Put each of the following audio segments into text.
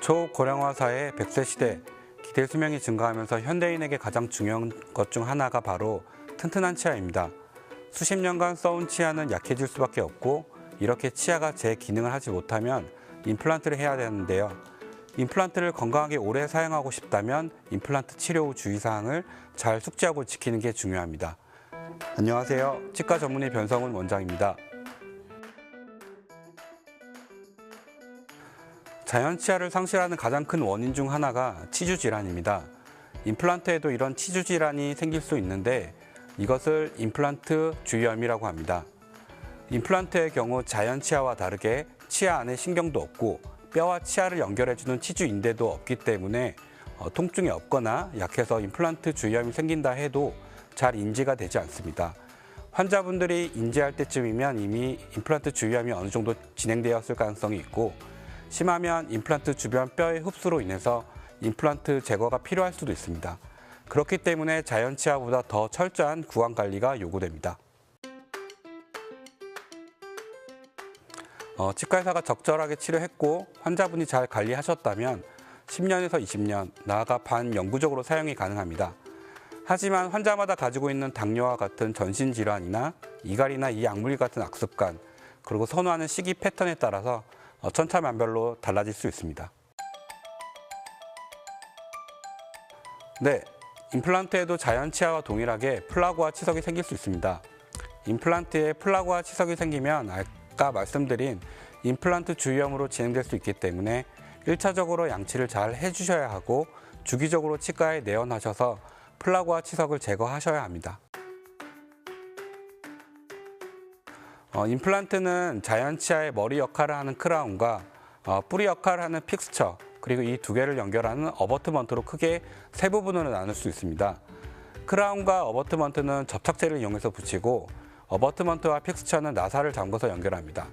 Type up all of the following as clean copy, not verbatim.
초고령화 사회 100세 시대, 기대 수명이 증가하면서 현대인에게 가장 중요한 것 중 하나가 바로 튼튼한 치아입니다. 수십 년간 써온 치아는 약해질 수밖에 없고, 이렇게 치아가 제 기능을 하지 못하면 임플란트를 해야 되는데요. 임플란트를 건강하게 오래 사용하고 싶다면 임플란트 치료 후 주의사항을 잘 숙지하고 지키는 게 중요합니다. 안녕하세요. 치과 전문의 변성훈 원장입니다. 자연 치아를 상실하는 가장 큰 원인 중 하나가 치주 질환입니다. 임플란트에도 이런 치주 질환이 생길 수 있는데 이것을 임플란트 주위염이라고 합니다. 임플란트의 경우 자연 치아와 다르게 치아 안에 신경도 없고 뼈와 치아를 연결해주는 치주 인대도 없기 때문에 통증이 없거나 약해서 임플란트 주위염이 생긴다 해도 잘 인지가 되지 않습니다. 환자분들이 인지할 때쯤이면 이미 임플란트 주위염이 어느 정도 진행되었을 가능성이 있고, 심하면 임플란트 주변 뼈의 흡수로 인해서 임플란트 제거가 필요할 수도 있습니다. 그렇기 때문에 자연 치아보다 더 철저한 구강 관리가 요구됩니다. 치과의사가 적절하게 치료했고 환자분이 잘 관리하셨다면 10년에서 20년, 나아가 반영구적으로 사용이 가능합니다. 하지만 환자마다 가지고 있는 당뇨와 같은 전신질환이나 이갈이나 이악물기 같은 악습관, 그리고 선호하는 시기 패턴에 따라서 천차만별로 달라질 수 있습니다. 네, 임플란트에도 자연 치아와 동일하게 플라그와 치석이 생길 수 있습니다. 임플란트에 플라그와 치석이 생기면 아까 말씀드린 임플란트 주위염으로 진행될 수 있기 때문에 1차적으로 양치를 잘 해주셔야 하고 주기적으로 치과에 내원하셔서 플라그와 치석을 제거하셔야 합니다. 임플란트는 자연 치아의 머리 역할을 하는 크라운과 뿌리 역할을 하는 픽스처, 그리고 이 두 개를 연결하는 어버트먼트로 크게 세 부분으로 나눌 수 있습니다. 크라운과 어버트먼트는 접착제를 이용해서 붙이고 어버트먼트와 픽스처는 나사를 잠궈서 연결합니다.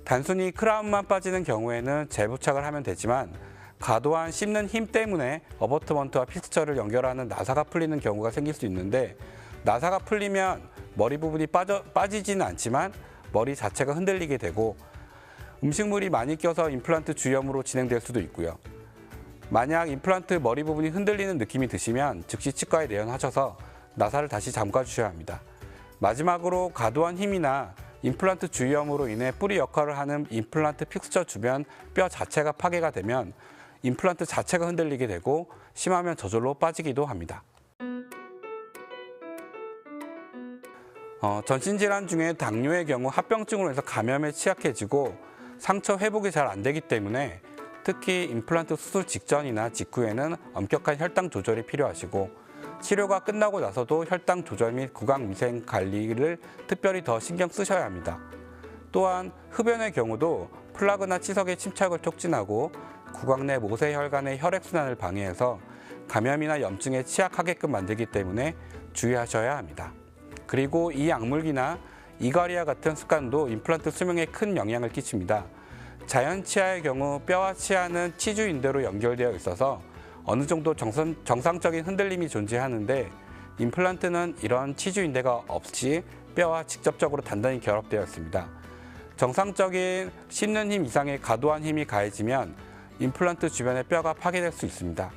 단순히 크라운만 빠지는 경우에는 재부착을 하면 되지만 과도한 씹는 힘 때문에 어버트먼트와 픽스처를 연결하는 나사가 풀리는 경우가 생길 수 있는데, 나사가 풀리면 머리 부분이 빠지지는 않지만 머리 자체가 흔들리게 되고 음식물이 많이 껴서 임플란트 주위염으로 진행될 수도 있고요. 만약 임플란트 머리 부분이 흔들리는 느낌이 드시면 즉시 치과에 내원하셔서 나사를 다시 잠가 주셔야 합니다. 마지막으로 과도한 힘이나 임플란트 주위염으로 인해 뿌리 역할을 하는 임플란트 픽스처 주변 뼈 자체가 파괴가 되면 임플란트 자체가 흔들리게 되고 심하면 저절로 빠지기도 합니다. 전신질환 중에 당뇨의 경우 합병증으로 해서 감염에 취약해지고 상처 회복이 잘 안 되기 때문에 특히 임플란트 수술 직전이나 직후에는 엄격한 혈당 조절이 필요하시고, 치료가 끝나고 나서도 혈당 조절 및 구강 위생 관리를 특별히 더 신경 쓰셔야 합니다. 또한 흡연의 경우도 플라그나 치석의 침착을 촉진하고 구강 내 모세혈관의 혈액순환을 방해해서 감염이나 염증에 취약하게끔 만들기 때문에 주의하셔야 합니다. 그리고 이 악물기나 이갈이와 같은 습관도 임플란트 수명에 큰 영향을 끼칩니다. 자연 치아의 경우 뼈와 치아는 치주인대로 연결되어 있어서 어느 정도 정상적인 흔들림이 존재하는데, 임플란트는 이런 치주인대가 없이 뼈와 직접적으로 단단히 결합되어 있습니다. 정상적인 씹는 힘 이상의 과도한 힘이 가해지면 임플란트 주변의 뼈가 파괴될 수 있습니다.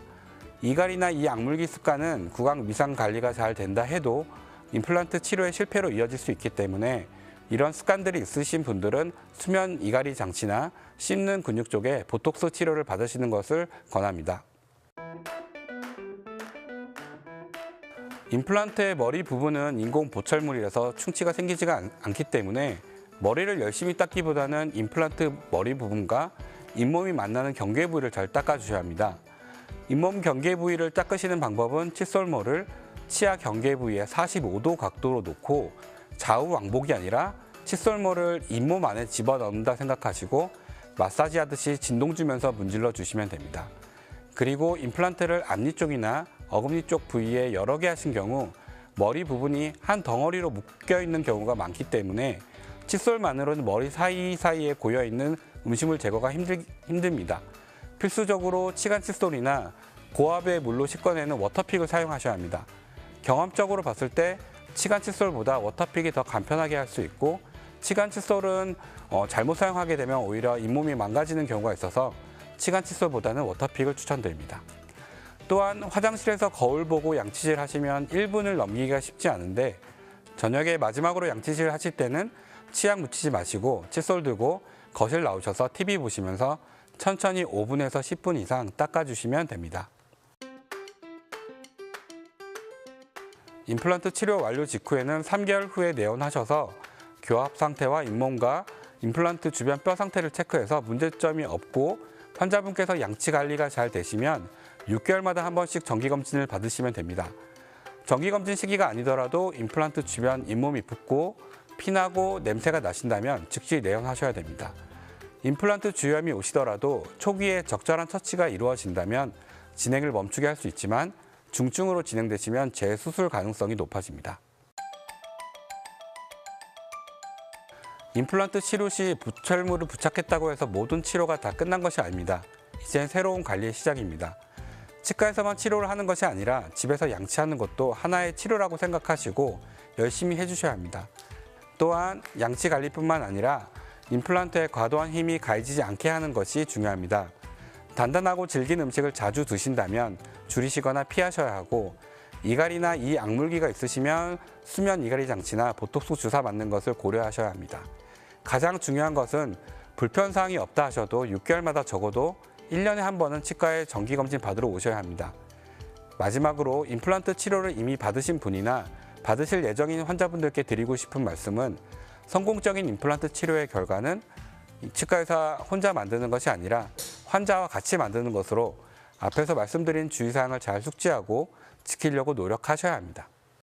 이갈이나 이 악물기 습관은 구강 위상 관리가 잘 된다 해도 임플란트 치료의 실패로 이어질 수 있기 때문에 이런 습관들이 있으신 분들은 수면 이갈이 장치나 씹는 근육 쪽에 보톡스 치료를 받으시는 것을 권합니다. 임플란트의 머리 부분은 인공 보철물이라서 충치가 생기지가 않기 때문에 머리를 열심히 닦기보다는 임플란트 머리 부분과 잇몸이 만나는 경계 부위를 잘 닦아주셔야 합니다. 잇몸 경계 부위를 닦으시는 방법은 칫솔모를 치아 경계 부위에 45도 각도로 놓고 좌우 왕복이 아니라 칫솔모를 잇몸 안에 집어넣는다 생각하시고 마사지 하듯이 진동 주면서 문질러 주시면 됩니다. 그리고 임플란트를 앞니 쪽이나 어금니 쪽 부위에 여러 개 하신 경우 머리 부분이 한 덩어리로 묶여 있는 경우가 많기 때문에 칫솔만으로는 머리 사이사이에 고여있는 음식물 제거가 힘듭니다. 필수적으로 치간 칫솔이나 고압의 물로 씻어내는 워터픽을 사용하셔야 합니다. 경험적으로 봤을 때 치간 칫솔보다 워터픽이 더 간편하게 할 수 있고, 치간 칫솔은 잘못 사용하게 되면 오히려 잇몸이 망가지는 경우가 있어서 치간 칫솔보다는 워터픽을 추천드립니다. 또한 화장실에서 거울 보고 양치질 하시면 1분을 넘기기가 쉽지 않은데 저녁에 마지막으로 양치질 하실 때는 치약 묻히지 마시고 칫솔 들고 거실 나오셔서 TV 보시면서 천천히 5분에서 10분 이상 닦아주시면 됩니다. 임플란트 치료 완료 직후에는 3개월 후에 내원하셔서 교합 상태와 잇몸과 임플란트 주변 뼈 상태를 체크해서 문제점이 없고 환자분께서 양치 관리가 잘 되시면 6개월마다 한 번씩 정기검진을 받으시면 됩니다. 정기검진 시기가 아니더라도 임플란트 주변 잇몸이 붓고 피나고 냄새가 나신다면 즉시 내원하셔야 됩니다. 임플란트 주염이 오시더라도 초기에 적절한 처치가 이루어진다면 진행을 멈추게 할 수 있지만 중증으로 진행되시면 재수술 가능성이 높아집니다. 임플란트 치료 시 부철물을 부착했다고 해서 모든 치료가 다 끝난 것이 아닙니다. 이젠 새로운 관리의 시작입니다. 치과에서만 치료를 하는 것이 아니라 집에서 양치하는 것도 하나의 치료라고 생각하시고 열심히 해주셔야 합니다. 또한 양치 관리뿐만 아니라 임플란트에 과도한 힘이 가해지지 않게 하는 것이 중요합니다. 단단하고 질긴 음식을 자주 드신다면 줄이시거나 피하셔야 하고 이갈이나 이 악물기가 있으시면 수면 이갈이 장치나 보톡스 주사 맞는 것을 고려하셔야 합니다. 가장 중요한 것은 불편사항이 없다 하셔도 6개월마다 적어도 1년에 한 번은 치과에 정기검진 받으러 오셔야 합니다. 마지막으로 임플란트 치료를 이미 받으신 분이나 받으실 예정인 환자분들께 드리고 싶은 말씀은 성공적인 임플란트 치료의 결과는 치과의사 혼자 만드는 것이 아니라 환자와 같이 만드는 것으로 앞에서 말씀드린 주의사항을 잘 숙지하고 지키려고 노력하셔야 합니다.